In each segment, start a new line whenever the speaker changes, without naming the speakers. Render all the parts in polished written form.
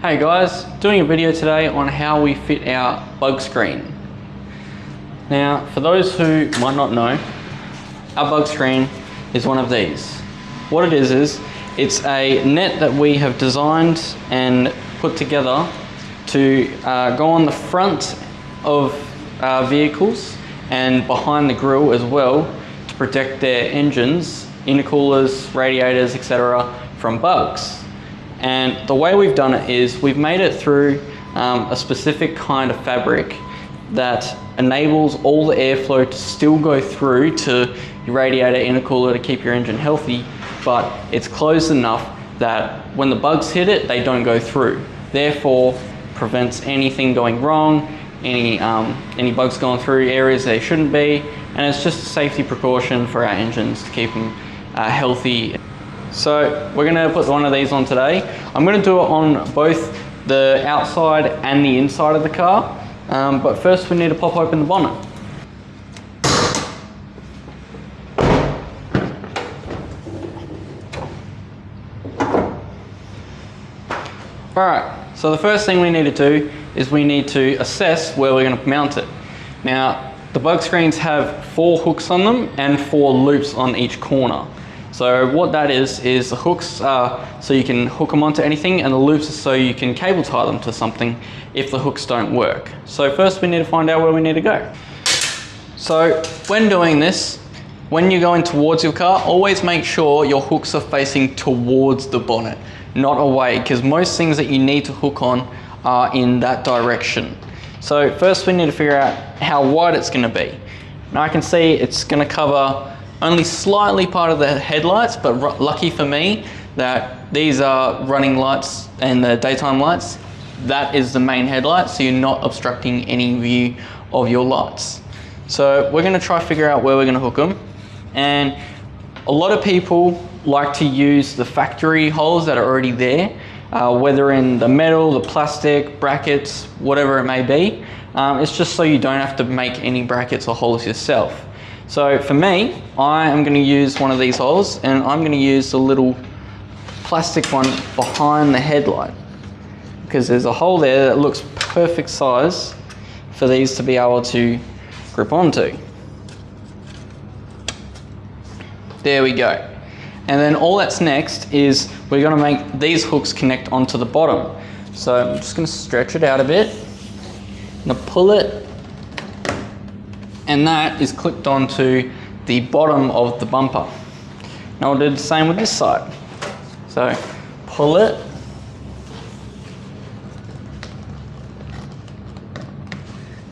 Hey guys, doing a video today on how we fit our Bugscreen. Now, for those who might not know, our Bugscreen is one of these. What it is it's a net that we have designed and put together to go on the front of vehicles and behind the grille as well to protect their engines, intercoolers, radiators, etc. from bugs. And the way we've done it is we've made it through a specific kind of fabric that enables all the airflow to still go through to your radiator, intercooler to keep your engine healthy, but it's closed enough that when the bugs hit it, they don't go through. Therefore, prevents anything going wrong, any bugs going through areas they shouldn't be, and it's just a safety precaution for our engines to keep them healthy. So we're going to put one of these on today. I'm going to do it on both the outside and the inside of the car, but first we need to pop open the bonnet. Alright, so the first thing we need to do is we need to assess where we're going to mount it. Now, the Bugscreens have 4 hooks on them and 4 loops on each corner. So what that is the hooks are so you can hook them onto anything, and the loops are so you can cable tie them to something if the hooks don't work. So first we need to find out where we need to go. So when doing this, when you're going towards your car, always make sure your hooks are facing towards the bonnet, not away, because most things that you need to hook on are in that direction. So first we need to figure out how wide it's going to be. Now I can see it's going to cover only slightly part of the headlights, but lucky for me that these are running lights and the daytime lights. That is the main headlight, so you're not obstructing any view of your lights. So we're going to try to figure out where we're going to hook them. And a lot of people like to use the factory holes that are already there, whether in the metal, the plastic, brackets, whatever it may be. It's just so you don't have to make any brackets or holes yourself. So for me, I am going to use one of these holes, and I'm going to use the little plastic one behind the headlight, because there's a hole there that looks perfect size for these to be able to grip onto. There we go. And then all that's next is we're going to make these hooks connect onto the bottom. So I'm just going to stretch it out a bit. I'm going to pull it, and that is clipped onto the bottom of the bumper. Now we'll do the same with this side. So pull it,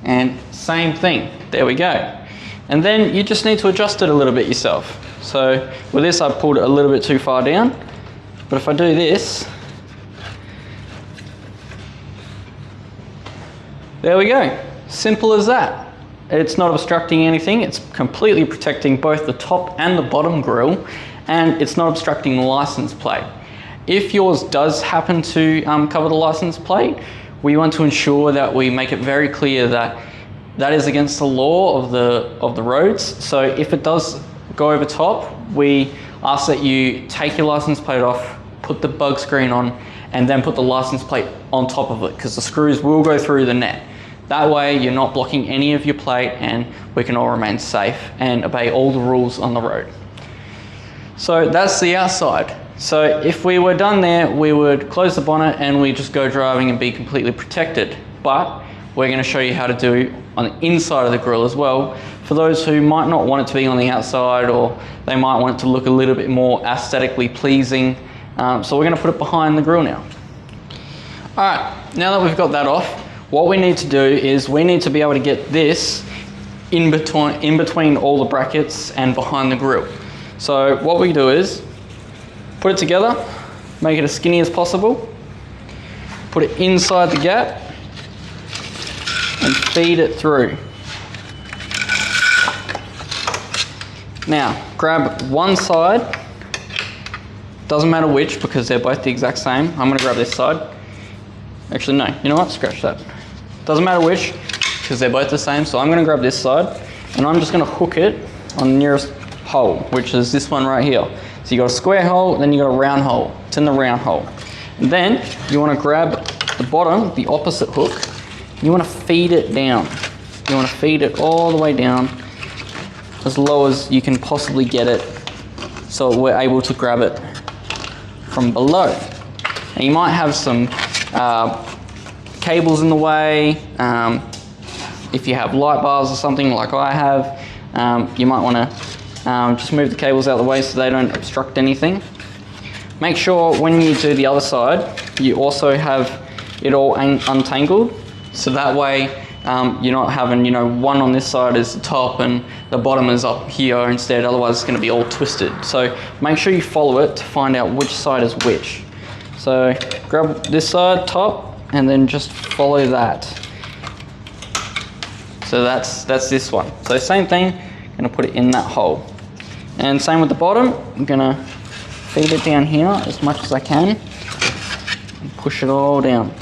and same thing, there we go. And then you just need to adjust it a little bit yourself. So with this I pulled it a little bit too far down, but if I do this, there we go, simple as that. It's not obstructing anything, it's completely protecting both the top and the bottom grille, and it's not obstructing the license plate. If yours does happen to cover the license plate, we want to ensure that we make it very clear that that is against the law of the roads. So if it does go over top, we ask that you take your license plate off, put the Bugscreen on, and then put the license plate on top of it, because the screws will go through the net. That way you're not blocking any of your plate, and we can all remain safe and obey all the rules on the road. So that's the outside. So if we were done there, we would close the bonnet and we just go driving and be completely protected. But we're going to show you how to do on the inside of the grille as well, for those who might not want it to be on the outside, or they might want it to look a little bit more aesthetically pleasing. So we're going to put it behind the grille now. All right, now that we've got that off, what we need to do is we need to be able to get this in between all the brackets and behind the grille. So what we do is put it together, make it as skinny as possible, put it inside the gap, and feed it through. Now, grab one side, doesn't matter which because they're both the exact same. I'm going to grab this side. Actually, no, you know what? Scratch that. Doesn't matter which, because they're both the same. So I'm going to grab this side, and I'm just going to hook it on the nearest hole, which is this one right here. So you got a square hole, then you got a round hole. It's in the round hole. And then you want to grab the bottom, the opposite hook, you want to feed it down. You want to feed it all the way down as low as you can possibly get it, so we're able to grab it from below. And you might have some cables in the way. If you have light bars or something like I have, you might want to just move the cables out of the way so they don't obstruct anything. Make sure when you do the other side, you also have it all untangled, so that way you're not having, you know, one on this side is the top and the bottom is up here instead, otherwise it's going to be all twisted. So make sure you follow it to find out which side is which. So grab this side, top, and then just follow that. So that's this one. So same thing, I'm going to put it in that hole. And same with the bottom, I'm going to feed it down here as much as I can and push it all down.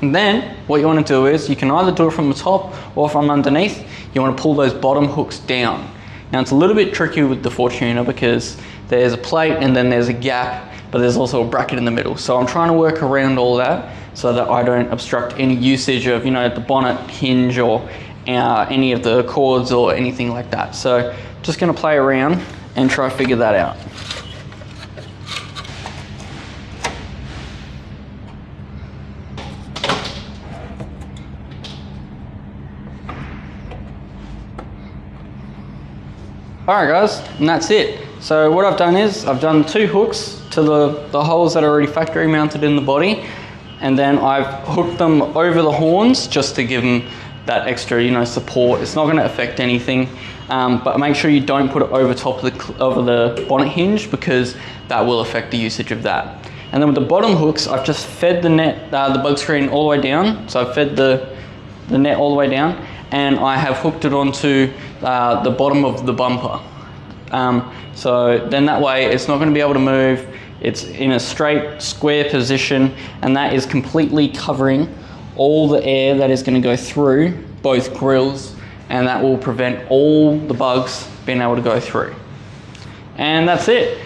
And then what you want to do is you can either do it from the top or from underneath. You want to pull those bottom hooks down. Now it's a little bit tricky with the Fortuner because there's a plate and then there's a gap, but there's also a bracket in the middle. So I'm trying to work around all that so that I don't obstruct any usage of, you know, the bonnet hinge or any of the cords or anything like that. So just going to play around and try to figure that out. Alright guys, and that's it. So what I've done is I've done 2 hooks to the holes that are already factory mounted in the body, and then I've hooked them over the horns just to give them that extra, you know, support. It's not going to affect anything, but make sure you don't put it over top of the bonnet hinge because that will affect the usage of that. And then with the bottom hooks, I've just fed the net, the Bugscreen all the way down. So I've fed the net all the way down, and I have hooked it onto the bottom of the bumper. So then that way it's not going to be able to move. It's in a straight square position, and that is completely covering all the air that is going to go through both grills, and that will prevent all the bugs being able to go through. And that's it.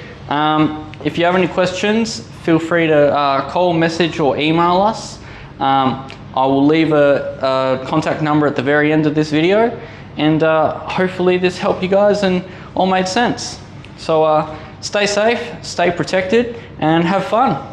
If you have any questions, feel free to call, message or email us. I will leave a contact number at the very end of this video, and hopefully this helped you guys and all made sense. So stay safe, stay protected, and have fun.